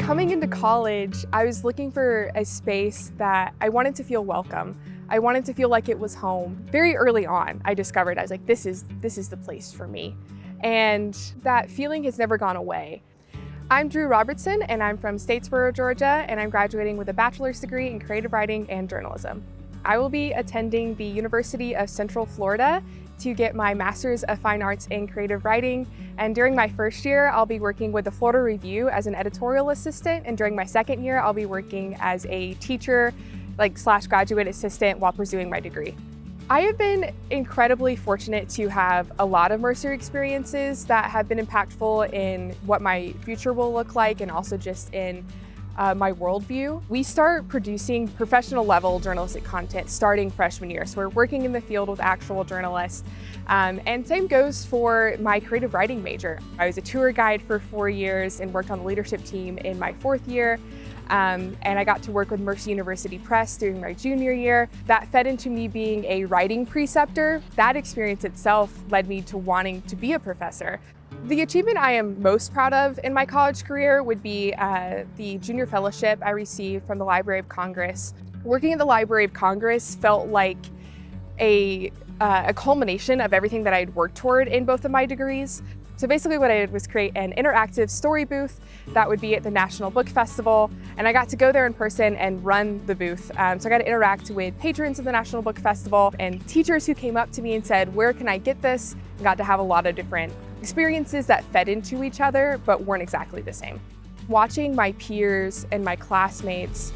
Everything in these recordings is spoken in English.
Coming into college, I was looking for a space that I wanted to feel welcome. I wanted to feel like it was home. Very early on, I discovered, I was like, this is the place for me. And that feeling has never gone away. I'm Drew Robertson, and I'm from Statesboro, Georgia, and I'm graduating with a bachelor's degree in creative writing and journalism. I will be attending the University of Central Florida to get my Master's of Fine Arts in Creative Writing. And during my first year, I'll be working with the Florida Review as an editorial assistant. And during my second year, I'll be working as a teacher, / graduate assistant while pursuing my degree. I have been incredibly fortunate to have a lot of Mercer experiences that have been impactful in what my future will look like and also just in my worldview. We start producing professional level journalistic content starting freshman year. So we're working in the field with actual journalists. And same goes for my creative writing major. I was a tour guide for 4 years and worked on the leadership team in my 4th year. And I got to work with Mercer University Press during my junior year. That fed into me being a writing preceptor. That experience itself led me to wanting to be a professor. The achievement I am most proud of in my college career would be the junior fellowship I received from the Library of Congress. Working at the Library of Congress felt like a culmination of everything that I had worked toward in both of my degrees. So basically what I did was create an interactive story booth that would be at the National Book Festival, and I got to go there in person and run the booth. So I got to interact with patrons of the National Book Festival and teachers who came up to me and said, "Where can I get this?" I got to have a lot of different experiences that fed into each other but weren't exactly the same. Watching my peers and my classmates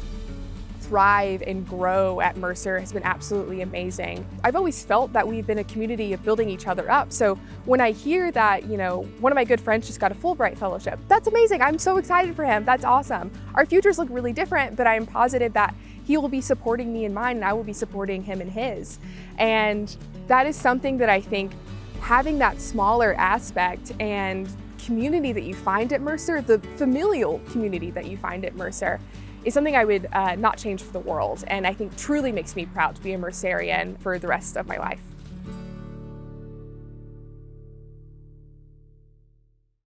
thrive and grow at Mercer has been absolutely amazing. I've always felt that we've been a community of building each other up. So when I hear that, one of my good friends just got a Fulbright fellowship, that's amazing. I'm so excited for him. That's awesome. Our futures look really different, but I'm positive that he will be supporting me in mine and I will be supporting him in his. And that is something that I think having that smaller aspect and community that you find at Mercer, the familial community that you find at Mercer, is something I would not change for the world, and I think truly makes me proud to be a Mercerian for the rest of my life.